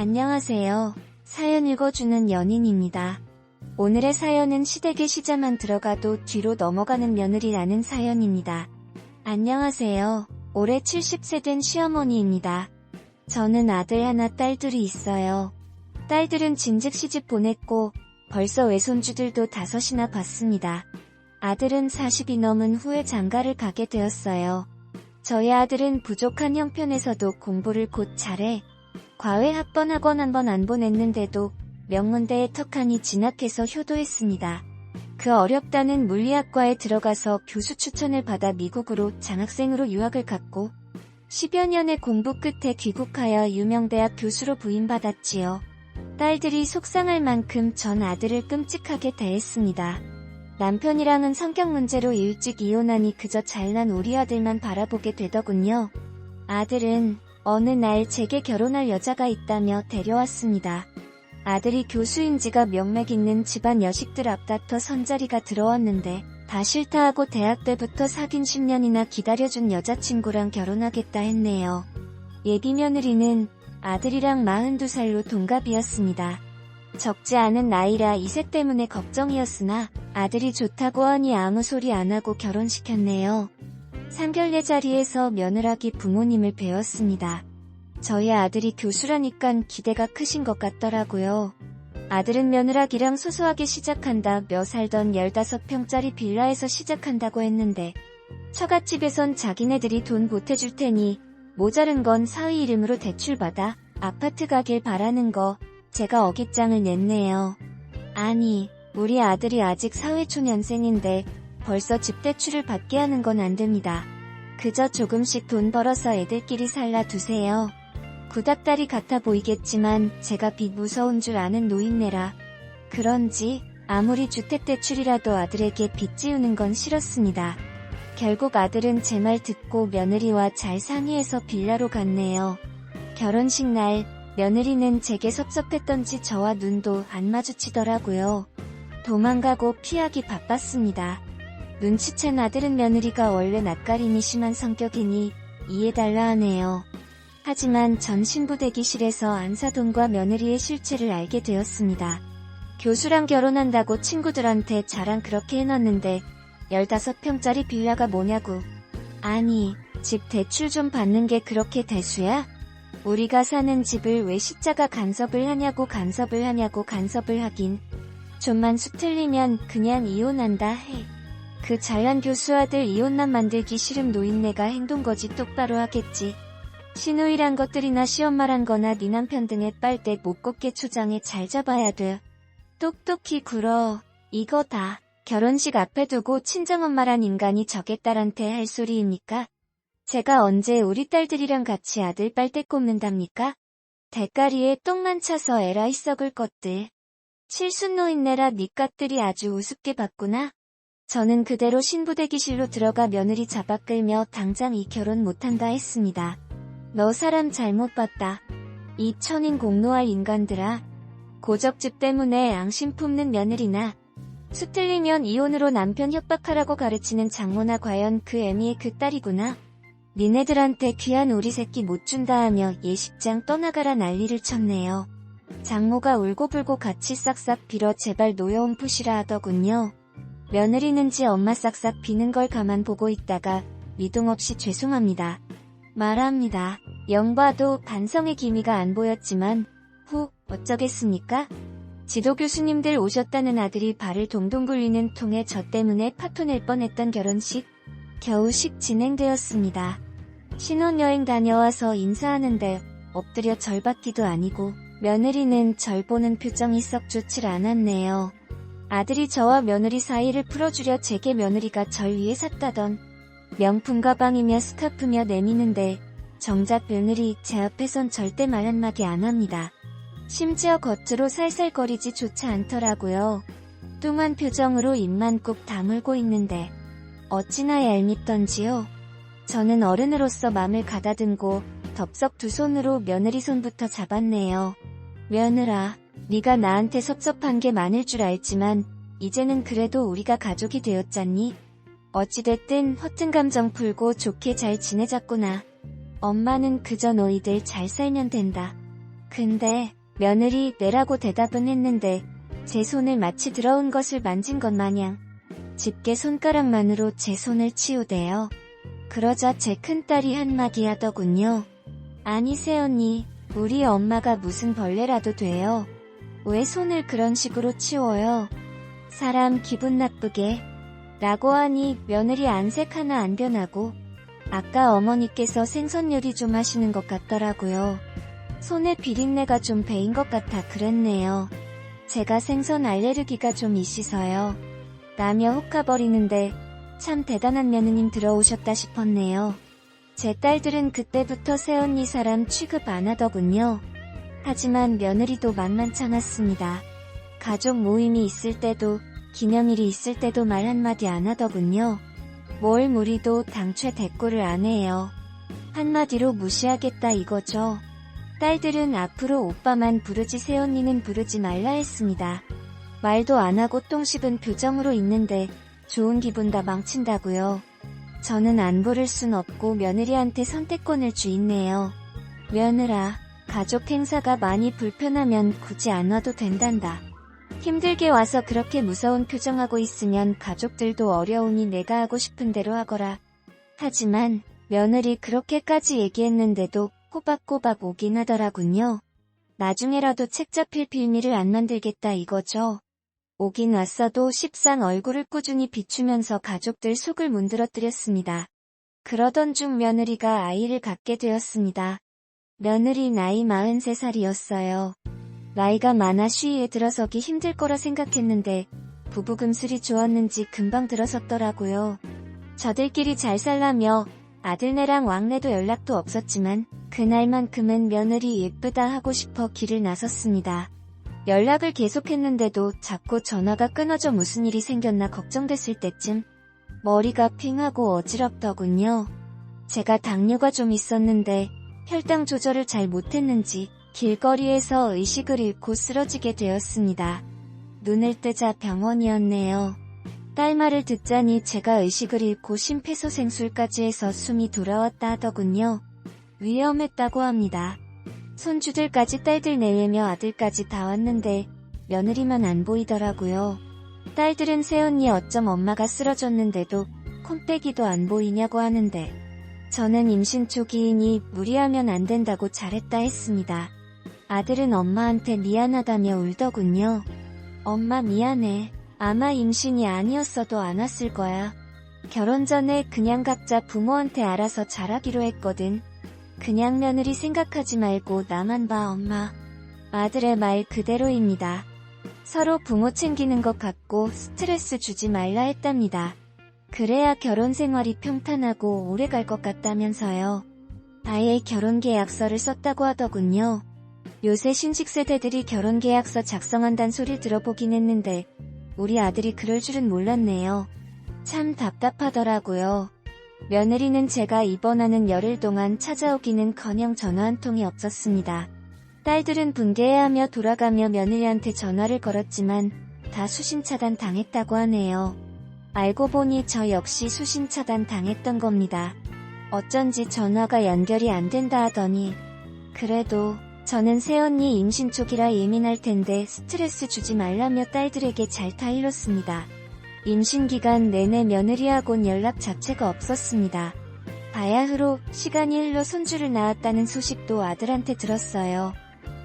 안녕하세요. 사연 읽어주는 연인입니다. 오늘의 사연은 시댁에 시자만 들어가도 뒤로 넘어가는 며느리라는 사연입니다. 안녕하세요. 올해 70세 된 시어머니입니다. 저는 아들 하나 딸 둘이 있어요. 딸들은 진즉 시집 보냈고 벌써 외손주들도 5이나 봤습니다. 아들은 40이 넘은 후에 장가를 가게 되었어요. 저희 아들은 부족한 형편에서도 공부를 곧 잘해 과외 학번 학원 한 번 안 보냈는데도 명문대에 턱하니 진학해서 효도했습니다. 그 어렵다는 물리학과에 들어가서 교수 추천을 받아 미국으로 장학생으로 유학을 갔고 10여 년의 공부 끝에 귀국하여 유명대학 교수로 부임받았지요. 딸들이 속상할 만큼 전 아들을 끔찍하게 대했습니다. 남편이랑은 성격 문제로 일찍 이혼하니 그저 잘난 우리 아들만 바라보게 되더군요. 아들은 어느 날 제게 결혼할 여자가 있다며 데려왔습니다. 아들이 교수인지가 명맥 있는 집안 여식들 앞다퉈 선자리가 들어왔는데 다 싫다 하고 대학 때부터 사귄 10년이나 기다려준 여자친구랑 결혼하겠다 했네요. 예비 며느리는 아들이랑 42살로 동갑이었습니다. 적지 않은 나이라 이세 때문에 걱정이었으나 아들이 좋다고 하니 아무 소리 안 하고 결혼시켰네요. 상견례 자리에서 며느라기 부모님을 배웠습니다. 저희 아들이 교수라니깐 기대가 크신 것 같더라고요. 아들은 며느라기랑 소소하게 시작한다며 살던 15평짜리 빌라에서 시작한다고 했는데 처갓집에선 자기네들이 돈 보태줄 테니 모자른 건 사위 이름으로 대출받아 아파트 가길 바라는 거 제가 어깃장을 냈네요. 아니, 우리 아들이 아직 사회초년생인데 벌써 집 대출을 받게 하는 건 안 됩니다. 그저 조금씩 돈 벌어서 애들끼리 살라 두세요. 구닥다리 같아 보이겠지만 제가 빚 무서운 줄 아는 노인네라 그런지 아무리 주택대출이라도 아들에게 빚 지우는 건 싫었습니다. 결국 아들은 제 말 듣고 며느리와 잘 상의해서 빌라로 갔네요. 결혼식 날 며느리는 제게 섭섭했던지 저와 눈도 안 마주치더라고요. 도망가고 피하기 바빴습니다. 눈치챈 아들은 며느리가 원래 낯가림이 심한 성격이니 이해달라 하네요. 하지만 전 신부 대기실에서 안사돈과 며느리의 실체를 알게 되었습니다. 교수랑 결혼한다고 친구들한테 자랑 그렇게 해놨는데 15평짜리 빌라가 뭐냐고. 아니, 집 대출 좀 받는 게 그렇게 대수야? 우리가 사는 집을 왜 시자가 간섭을 하냐고 간섭을 하긴. 좀만 수틀리면 그냥 이혼한다 해. 그 잘난 교수 아들 이혼남 만들기 싫음 노인네가 행동거지 똑바로 하겠지. 시누이란 것들이나 시엄마란 거나 네 남편 등의 빨대 못 걷게 초장에 잘 잡아야 돼. 똑똑히 굴어. 이거 다 결혼식 앞에 두고 친정엄마란 인간이 저게 딸한테 할 소리입니까? 제가 언제 우리 딸들이랑 같이 아들 빨대 꼽는답니까? 대가리에 똥만 차서 에라이 썩을 것들. 실순 노인네라 니깍들이 아주 우습게 봤구나. 저는 그대로 신부 대기실로 들어가 며느리 잡아 끌며 당장 이 결혼 못한다 했습니다. 너 사람 잘못 봤다. 이 천인 공노할 인간들아. 고적집 때문에 앙심 품는 며느리나 수틀리면 이혼으로 남편 협박하라고 가르치는 장모나 과연 그 애미의 그 딸이구나. 니네들한테 귀한 우리 새끼 못 준다 하며 예식장 떠나가라 난리를 쳤네요. 장모가 울고불고 같이 싹싹 빌어 제발 노여움 푸시라 하더군요. 며느리는지 엄마 싹싹 비는 걸 가만 보고 있다가 미동 없이 죄송합니다. 말합니다. 영 봐도 반성의 기미가 안 보였지만 어쩌겠습니까? 지도 교수님들 오셨다는 아들이 발을 동동 굴리는 통에 저 때문에 파토 낼 뻔했던 결혼식. 겨우식 진행되었습니다. 신혼여행 다녀와서 인사하는데 엎드려 절 받기도 아니고 며느리는 절 보는 표정이 썩 좋질 않았네요. 아들이 저와 며느리 사이를 풀어주려 제게 며느리가 절 위해 샀다던 명품 가방이며 스카프며 내미는데 정작 며느리 제 앞에선 절대 말 한마디 안 합니다. 심지어 겉으로 살살거리지조차 않더라고요. 뚱한 표정으로 입만 꾹 다물고 있는데 어찌나 얄밉던지요. 저는 어른으로서 맘을 가다듬고 덥석 두 손으로 며느리 손부터 잡았네요. 며느라, 네가 나한테 섭섭한 게 많을 줄 알지만 이제는 그래도 우리가 가족이 되었잖니? 어찌됐든 허튼 감정 풀고 좋게 잘 지내자꾸나. 엄마는 그저 너희들 잘 살면 된다. 근데 며느리 내라고 대답은 했는데 제 손을 마치 더러운 것을 만진 것 마냥 집게 손가락만으로 제 손을 치우대요. 그러자 제 큰딸이 한마디 하더군요. 아니 새언니, 우리 엄마가 무슨 벌레라도 돼요. 왜 손을 그런 식으로 치워요? 사람 기분 나쁘게. 라고 하니 며느리 안색 하나 안 변하고 아까 어머니께서 생선 요리 좀 하시는 것 같더라고요. 손에 비린내가 좀 배인 것 같아 그랬네요. 제가 생선 알레르기가 좀 있어서요. 라며 혹가버리는데 참 대단한 며느님 들어오셨다 싶었네요. 제 딸들은 그때부터 새언니 사람 취급 안 하더군요. 하지만 며느리도 만만찮았습니다. 가족 모임이 있을 때도 기념일이 있을 때도 말 한마디 안 하더군요. 뭘 무리도 당최 대꾸를 안 해요. 한마디로 무시하겠다 이거죠. 딸들은 앞으로 오빠만 부르지 새언니는 부르지 말라 했습니다. 말도 안 하고 똥 씹은 표정으로 있는데 좋은 기분 다 망친다고요. 저는 안 부를 순 없고 며느리한테 선택권을 주있네요. 며느라, 가족 행사가 많이 불편하면 굳이 안 와도 된단다. 힘들게 와서 그렇게 무서운 표정하고 있으면 가족들도 어려우니 내가 하고 싶은 대로 하거라. 하지만 며느리 그렇게까지 얘기했는데도 꼬박꼬박 오긴 하더라군요. 나중에라도 책 잡힐 빌미를 안 만들겠다 이거죠. 오긴 왔어도 십상 얼굴을 꾸준히 비추면서 가족들 속을 문드러뜨렸습니다. 그러던 중 며느리가 아이를 갖게 되었습니다. 며느리 나이 43살이었어요. 나이가 많아 쉬위에 들어서기 힘들 거라 생각했는데 부부금슬이 좋았는지 금방 들어섰더라고요. 저들끼리 잘 살라며 아들네랑 왕래도 연락도 없었지만 그날만큼은 며느리 예쁘다 하고 싶어 길을 나섰습니다. 연락을 계속했는데도 자꾸 전화가 끊어져 무슨 일이 생겼나 걱정됐을 때쯤 머리가 핑하고 어지럽더군요. 제가 당뇨가 좀 있었는데 혈당 조절을 잘 못했는지 길거리에서 의식을 잃고 쓰러지게 되었습니다. 눈을 뜨자 병원이었네요. 딸 말을 듣자니 제가 의식을 잃고 심폐소생술까지 해서 숨이 돌아왔다 하더군요. 위험했다고 합니다. 손주들까지 딸들 내외며 아들까지 다 왔는데 며느리만 안 보이더라고요. 딸들은 새언니 어쩜 엄마가 쓰러졌는데도 콩빼기도 안 보이냐고 하는데 저는 임신 초기이니 무리하면 안 된다고 잘했다 했습니다. 아들은 엄마한테 미안하다며 울더군요. 엄마 미안해. 아마 임신이 아니었어도 안 왔을 거야. 결혼 전에 그냥 각자 부모한테 알아서 잘하기로 했거든. 그냥 며느리 생각하지 말고 나만 봐 엄마. 아들의 말 그대로입니다. 서로 부모 챙기는 것 같고 스트레스 주지 말라 했답니다. 그래야 결혼 생활이 평탄하고 오래 갈 것 같다면서요. 아예 결혼계약서를 썼다고 하더군요. 요새 신식 세대들이 결혼계약서 작성한단 소리 들어보긴 했는데 우리 아들이 그럴 줄은 몰랐네요. 참 답답하더라고요. 며느리는 제가 입원하는 열흘 동안 찾아오기는커녕 전화 한 통이 없었습니다. 딸들은 분개해하며 돌아가며 며느리한테 전화를 걸었지만 다 수신 차단 당했다고 하네요. 알고 보니 저 역시 수신 차단 당했던 겁니다. 어쩐지 전화가 연결이 안 된다 하더니 그래도 저는 새언니 임신 초기라 예민할 텐데 스트레스 주지 말라며 딸들에게 잘 타일렀습니다. 임신 기간 내내 며느리하곤 연락 자체가 없었습니다. 바야흐로 시간이 흘러 손주를 낳았다는 소식도 아들한테 들었어요.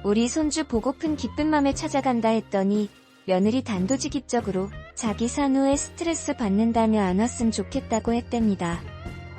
우리 손주 보고픈 기쁜 맘에 찾아간다 했더니 며느리 단도직입적으로 자기 산후에 스트레스 받는다며 안 왔으면 좋겠다고 했답니다.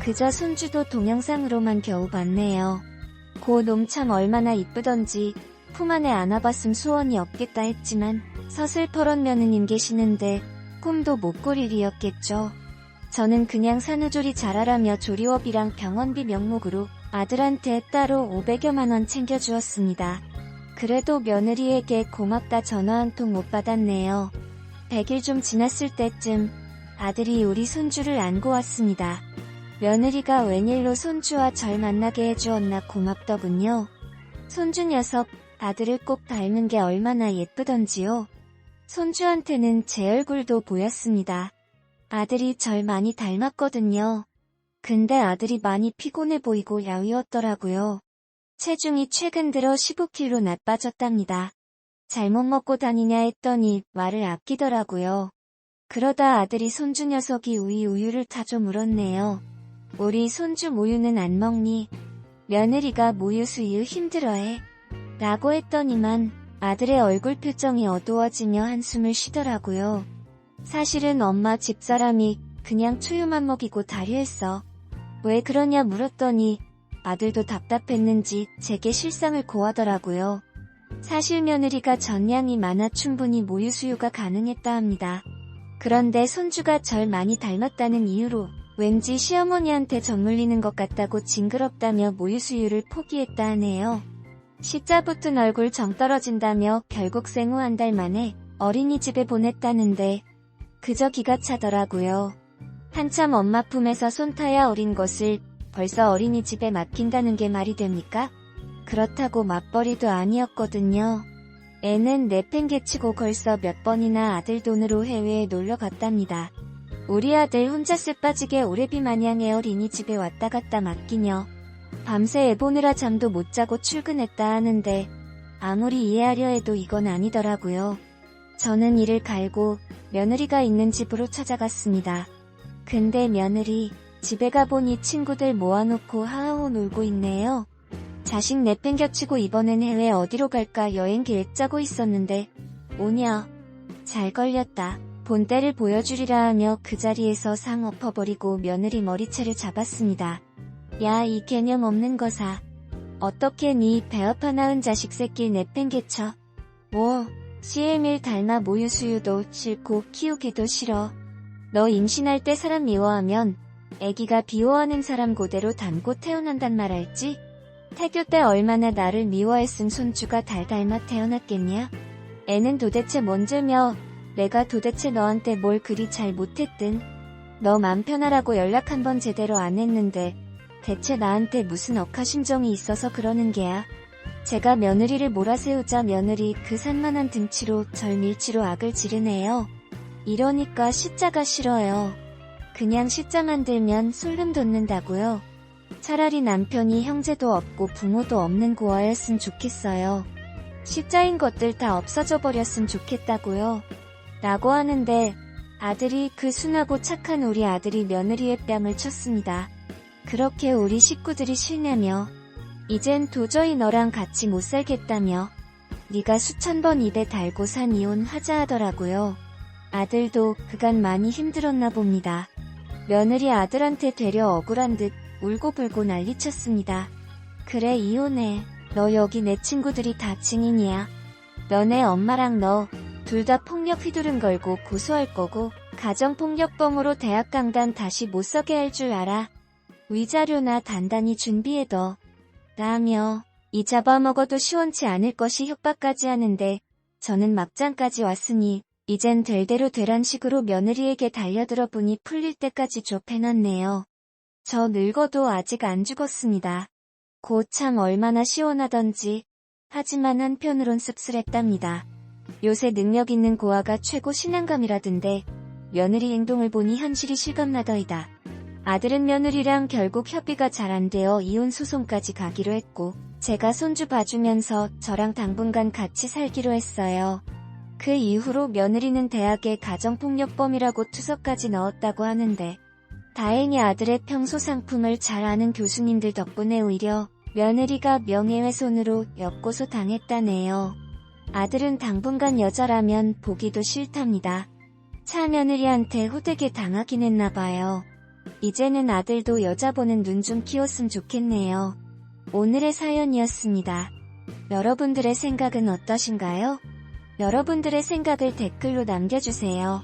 그저 손주도 동영상으로만 겨우 봤네요. 고 놈 참 얼마나 이쁘던지 품 안에 안아봤음 소원이 없겠다 했지만 서슬퍼런 며느님 계시는데 꿈도 못 꿀 일이었겠죠. 저는 그냥 산후조리 잘하라며 조리원비랑 병원비 명목으로 아들한테 따로 500여만 원 챙겨주었습니다. 그래도 며느리에게 고맙다 전화 한 통 못 받았네요. 100일 좀 지났을 때쯤 아들이 우리 손주를 안고 왔습니다. 며느리가 웬일로 손주와 절 만나게 해주었나 고맙더군요. 손주 녀석 아들을 꼭 닮은 게 얼마나 예쁘던지요. 손주한테는 제 얼굴도 보였습니다. 아들이 절 많이 닮았거든요. 근데 아들이 많이 피곤해 보이고 야위었더라고요. 체중이 최근 들어 15kg 나빠졌답니다. 잘못 먹고 다니냐 했더니 말을 아끼더라고요. 그러다 아들이 손주 녀석이 우유를 타줘 물었네요. 우리 손주 모유는 안 먹니? 며느리가 모유 수유 힘들어해. 라고 했더니만 아들의 얼굴 표정이 어두워지며 한숨을 쉬더라고요. 사실은 엄마 집사람이 그냥 초유만 먹이고 다류했어. 왜 그러냐 물었더니 아들도 답답했는지 제게 실상을 고하더라고요. 사실 며느리가 전량이 많아 충분히 모유 수유가 가능했다 합니다. 그런데 손주가 절 많이 닮았다는 이유로 왠지 시어머니한테 젖물리는 것 같다고 징그럽다며 모유 수유를 포기했다 하네요. 시자 붙은 얼굴 정 떨어진다며 결국 생후 한 달 만에 어린이집에 보냈다는데 그저 기가 차더라고요. 한참 엄마 품에서 손 타야 어린 것을 벌써 어린이집에 맡긴다는 게 말이 됩니까? 그렇다고 맞벌이도 아니었거든요. 애는 내팽개치고 벌써 몇 번이나 아들 돈으로 해외에 놀러 갔답니다. 우리 아들 혼자 쎄빠지게 오래비 마냥 애 어린이집에 왔다 갔다 맡기며 밤새 애 보느라 잠도 못 자고 출근했다 하는데 아무리 이해하려 해도 이건 아니더라고요. 저는 이를 갈고 며느리가 있는 집으로 찾아갔습니다. 근데 며느리 집에 가보니 친구들 모아놓고 하하호 놀고 있네요. 자식 내팽겨치고 이번엔 해외 어디로 갈까 여행 계획 짜고 있었는데 오냐. 잘 걸렸다. 본때를 보여주리라 하며 그 자리에서 상 엎어버리고 며느리 머리채를 잡았습니다. 야, 이 개념 없는 거사. 어떻게 네 배아파 낳은 자식 새끼 내팽개쳐. 뭐 CM1 닮아 모유 수유도 싫고 키우기도 싫어. 너 임신할 때 사람 미워하면 애기가 비호하는 사람 고대로 닮고 태어난단 말 알지? 태교 때 얼마나 나를 미워했음 손주가 달 닮아 태어났겠냐? 애는 도대체 뭔 죄며 내가 도대체 너한테 뭘 그리 잘 못했든 너 맘 편하라고 연락 한번 제대로 안 했는데 대체 나한테 무슨 억하심정이 있어서 그러는 게야? 제가 며느리를 몰아세우자 며느리 그 산만한 등치로 절 밀치로 악을 지르네요. 이러니까 시자가 싫어요. 그냥 시자만 들면 솔름 돋는다고요. 차라리 남편이 형제도 없고 부모도 없는 고아였으면 좋겠어요. 시자인 것들 다 없어져 버렸으면 좋겠다고요. 라고 하는데 아들이 그 순하고 착한 우리 아들이 며느리의 뺨을 쳤습니다. 그렇게 우리 식구들이 싫냐며 이젠 도저히 너랑 같이 못 살겠다며 네가 수천 번 입에 달고 산 이혼 하자 하더라고요. 아들도 그간 많이 힘들었나 봅니다. 며느리 아들한테 되려 억울한 듯 울고불고 난리쳤습니다. 그래 이혼해. 너 여기 내 친구들이 다 증인이야. 너네 엄마랑 너 둘 다 폭력 휘두른 걸고 고소할 거고 가정폭력범으로 대학 강단 다시 못 서게 할 줄 알아. 위자료나 단단히 준비해둬. 라며 이 잡아먹어도 시원치 않을 것이 협박까지 하는데 저는 막장까지 왔으니 이젠 될 대로 되란 식으로 며느리에게 달려들어 보니 풀릴 때까지 좁혀놨네요. 저 늙어도 아직 안 죽었습니다. 고 참 얼마나 시원하던지. 하지만 한편으론 씁쓸했답니다. 요새 능력 있는 고아가 최고 신앙감이라던데 며느리 행동을 보니 현실이 실감나더이다. 아들은 며느리랑 결국 협의가 잘 안 되어 이혼 소송까지 가기로 했고 제가 손주 봐주면서 저랑 당분간 같이 살기로 했어요. 그 이후로 며느리는 대학에 가정폭력범이라고 투서까지 넣었다고 하는데 다행히 아들의 평소 상품을 잘 아는 교수님들 덕분에 오히려 며느리가 명예훼손으로 엮고소 당했다네요. 아들은 당분간 여자라면 보기도 싫답니다. 차 며느리한테 호되게 당하긴 했나봐요. 이제는 아들도 여자 보는 눈 좀 키웠으면 좋겠네요. 오늘의 사연이었습니다. 여러분들의 생각은 어떠신가요? 여러분들의 생각을 댓글로 남겨주세요.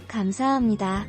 감사합니다.